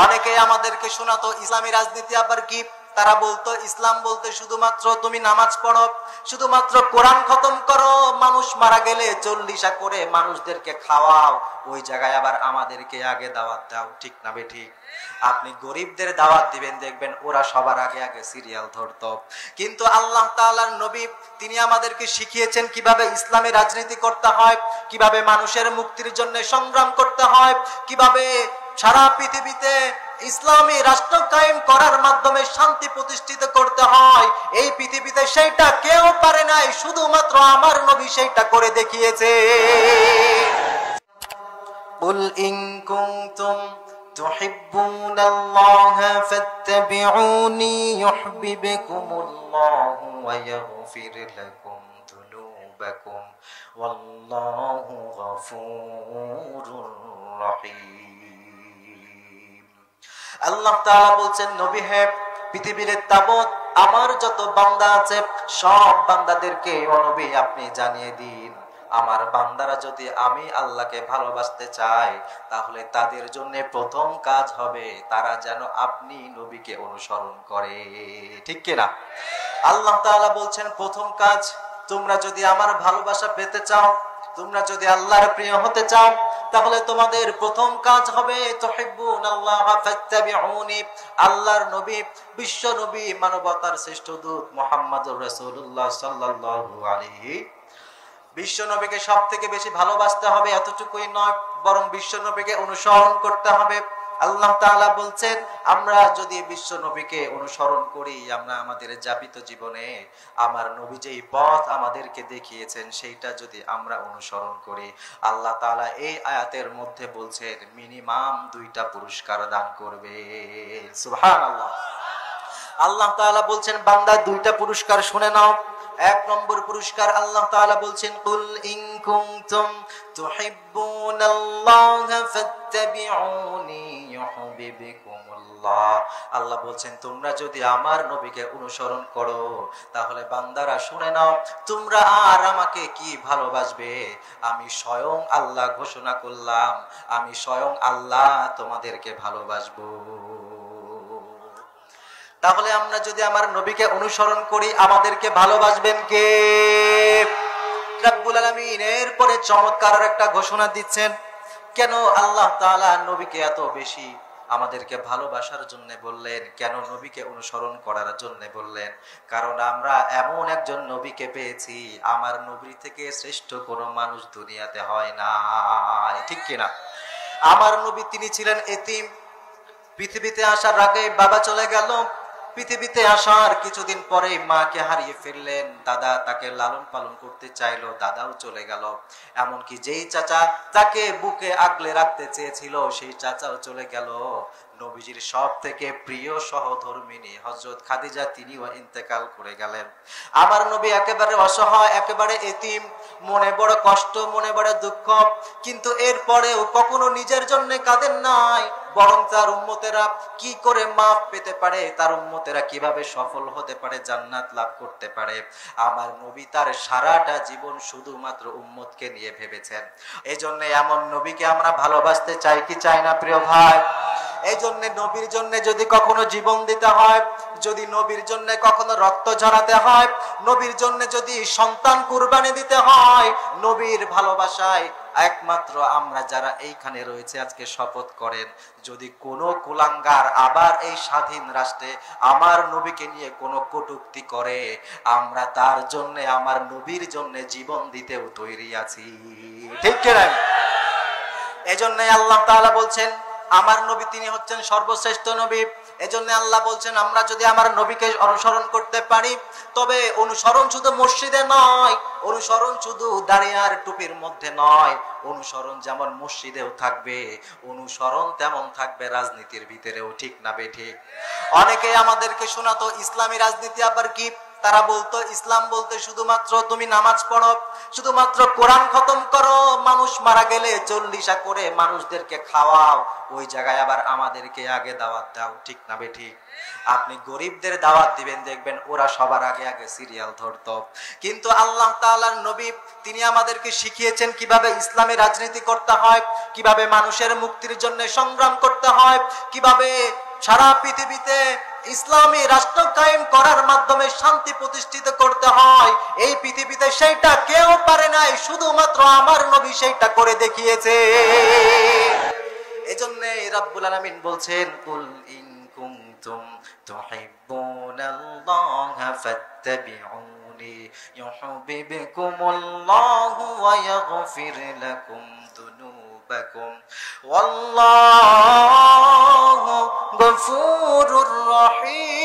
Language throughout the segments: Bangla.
অনেকে আমাদেরকে শোনাতো ইসলামী রাজনীতি আবার কি। তারা বলতো ইসলাম বলতে শুধুমাত্র তুমি নামাজ পড়ো, শুধুমাত্র কোরআন খতম করো, মানুষ মারা গেলে 40 করে মানুষদেরকে খাওয়াও, ওই জায়গায় আবার আমাদেরকে আগে দাওয়াত দাও। ঠিক না বেঠিক? আপনি গরিবদের দাওয়াত দিবেন, দেখবেন ওরা সবার আগে আগে সিরিয়াল ধরতো। কিন্তু আল্লাহ তাআলার নবী তিনি আমাদেরকে শিখিয়েছেন কিভাবে ইসলামী রাজনীতি করতে হয়, কিভাবে মানুষের মুক্তির জন্য সংগ্রাম করতে হয়, কিভাবে সারা পৃথিবীতে ইসলামী রাষ্ট্র কায়েম করার মাধ্যমে শান্তি প্রতিষ্ঠিত করতে হয়। এই পৃথিবীতে সেইটা কেউ পারে নাই, শুধুমাত্র আমার নবী সেইটা করে দেখিয়েছে। কুল ইন কুনতুম তুহিব্বুনাল্লাহা ফাত্তাবিউনি ইউহিব্বুকুমুল্লাহু ওয়া ইয়াগফির লাকুম যুনুবাকুম ওয়াল্লাহু গফুরুর রহিম। আল্লাহ তাআলা বলছেন, নবী হে, পৃথিবীর তাবৎ আমার যত বান্দা আছে সব বান্দাদেরকে ও নবী আপনি জানিয়ে দিন, আমার বান্দারা যদি আমি আল্লাহকে ভালোবাসতে চায় তাহলে তাদের জন্য প্রথম কাজ হবে তারা যেন আপনি নবীকে অনুসরণ করে। ঠিক কিনা? আল্লাহ তাআলা বলছেন প্রথম কাজ, তোমরা যদি আমার ভালোবাসা পেতে চাও, তোমরা যদি আল্লাহর প্রিয় হতে চাও, তাহলে তোমাদের প্রথম কাজ হবে তুহিব্বুনাল্লাহা ফাত্তাবিউনি। আল্লাহর নবী, বিশ্ব নবী, মানবতার শ্রেষ্ঠ দূত মুহাম্মদুর রাসূলুল্লাহ সাল্লাল্লাহু আলাইহি, বিশ্ব নবীকে সব থেকে বেশি ভালোবাসতে হবে। এতটুকুই নয়, বরং বিশ্ব নবীকে অনুসরণ করতে হবে। আল্লাহ তাআলা বলছেন আমরা যদি বিশ্ব নবীকে অনুসরণ করি, আমরা আমাদের যাপিত জীবনে আমার নবী যেই পথ আমাদেরকে দেখিয়েছেন সেইটা যদি আমরা অনুসরণ করি, আল্লাহ তাআলা এই আয়াতের মধ্যে বলছেন মিনিমাম 2টা পুরস্কার দান করবে। সুবহানাল্লাহ। আল্লাহ তাআলা বলছেন বান্দা 2টা পুরস্কার শুনে নাও। 1 নম্বর পুরস্কার আল্লাহ তাআলা বলছেন কুল ইন কুনতুম তুহিব্বুনাল্লাহা ফাত্তাবিউনি ইউহিব্বুকুমুল্লাহ। আল্লাহ বলছেন তোমরা যদি আমার নবীকে অনুসরণ করো তাহলে বান্দারা শুনে নাও তোমরা আর আমাকে কি ভালোবাসবে। আমি স্বয়ং আল্লাহ ঘোষণা করলাম, আমি স্বয়ং আল্লাহ তোমাদেরকে ভালোবাসবো। তাহলে আমরা যদি আমার নবীকে অনুসরণ করি আমাদেরকে ভালোবাসবেন কে? রব্বুল আলামিন এরপরে চমৎকার একটা ঘোষণা দিচ্ছেন। কেন আল্লাহ তাআলা নবীকে এত বেশি আমাদেরকে ভালোবাসার জন্য বললেন, কেন নবীকে অনুসরণ করার জন্য বললেন? কারণ আমরা এমন একজন নবীকে পেয়েছি, আমার নবী থেকে শ্রেষ্ঠ কোনো মানুষ দুনিয়াতে হয় না। ঠিক কিনা? আমার নবী তিনি ছিলেন এতিম। পৃথিবীতে আসার আগে বাবা চলে গেল, পৃথিবীতে আসার কিছুদিন পরে মাকে হারিয়ে ফেললেন, দাদা তাকে লালন পালন করতে চাইলো, দাদাও চলে গেল। এমনকি যেই চাচা তাকে বুকে আগলে রাখতে চেয়েছিল সেই চাচাও চলে গেল। নবীজির সব থেকে প্রিয় সহধর্মিনী হযরত খাদিজা তিনিও ইন্তেকাল করে গেলেন। আমার নবী একেবারে অসহায়, একেবারে এতিম, মনে বড় কষ্ট, মনে বড় দুঃখ, কিন্তু এরপরেও কখনো নিজের জন্য কাঁদেন নাই, বরং তার উম্মতেরা কি করে মাফ পেতে পারে, তার উম্মতেরা কিভাবে সফল হতে পারে, জান্নাত লাভ করতে পারে, আমার নবী তার সারাটা জীবন শুধুমাত্র উম্মতকে নিয়ে ভেবেছেন। এই জন্য এমন নবীকে আমরা ভালোবাসতে চাই কি চাই না প্রিয় ভাই? এই জন্য নবীর জন্য যদি কখনো জীবন দিতে হয়, যদি নবীর জন্য কখনো রক্ত ঝরাতে হয়, নবীর জন্য যদি সন্তান কুরবানি দিতে হয়, নবীর ভালোবাসায় একমাত্র আমরা যারা এইখানে রয়েছে আজকে শপথ করেন, যদি কোনো কুলাঙ্গার আবার এই স্বাধীন রাষ্ট্রে আমার নবীকে নিয়ে কোনো কটূক্তি করে, আমরা তার জন্য, আমার নবীর জন্য জীবন দিতেও তৈরি আছি। ঠিক কিনা? এজন্যই আল্লাহ তাআলা বলছেন আমার নবী তিনি হচ্ছেন সর্বশ্রেষ্ঠ নবী। এজন্য আল্লাহ বলছেন আমরা যদি আমার নবীকে অনুসরণ করতে পারি, তবে অনুসরণ শুধু মসজিদে নয়, অনুসরণ শুধু দাড়ি আর টুপির মধ্যে নয়, অনুসরণ যেমন মসজিদেও থাকবে, অনুসরণ তেমন থাকবে রাজনীতির ভিতরেও। ঠিক না বেঠিক? অনেকে আমাদেরকে শোনাতো ইসলামী রাজনীতি আবার কি। তারা বলতো ইসলাম বলতে শুধুমাত্র তুমি নামাজ পড়ো, শুধুমাত্র কোরআন খতম করো, মানুষ মারা গেলে 40 করে মানুষদেরকে খাওয়াও, ওই জায়গায় আবার আমাদেরকে আগে দাওয়াত দাও। ঠিক না বেঠিক? আপনি গরিবদের দাওয়াত দিবেন, দেখবেন ওরা সবার আগে আগে সিরিয়াল ধরতো। কিন্তু আল্লাহ তাআলার নবী তিনি আমাদেরকে শিখিয়েছেন কিভাবে ইসলামী রাজনীতি করতে হয়, কিভাবে মানুষের মুক্তির জন্য সংগ্রাম করতে হয়, কিভাবে সারা পৃথিবীতে ইসলামী রাষ্ট্র কায়েম করার মাধ্যমে শান্তি প্রতিষ্ঠিত করতে হয়। এই পৃথিবীতে সেইটা কেউ পারে নাই, শুধুমাত্র আমার নবী সেইটা করে দেখিয়েছে। এজন্য রব্বুল আলামিন বলছেন, কুল ইন কুনতুম তুহিব্বুনাল্লাহা ফাত্তাবিউনি ইউহিব্বুকুমুল্লাহু ওয়া ইয়াগফির লাকুম যুনুবাকুম ওয়াল্লাহু গফুরুর রহিম।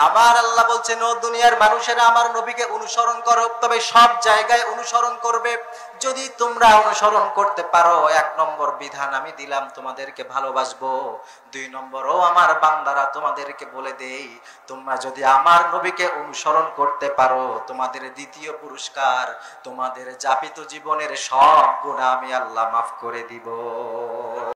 আমার আল্লাহ বলছেন, ও দুনিয়ার মানুষেরা আমার নবীকে অনুসরণ করো, তবে সব জায়গায় অনুসরণ করবে। যদি তোমরা অনুসরণ করতে পারো, 1 নম্বর বিধান আমি দিলাম, তোমাদেরকে ভালোবাসবো। 2 নম্বর, ও আমার বান্দারা তোমাদেরকে বলে দেই, তোমরা যদি আমার নবীকে অনুসরণ করতে পারো, তোমাদের দ্বিতীয় পুরস্কার, তোমাদের যাপিত জীবনের সব গুনাহ আমি আল্লাহ মাফ করে দিব।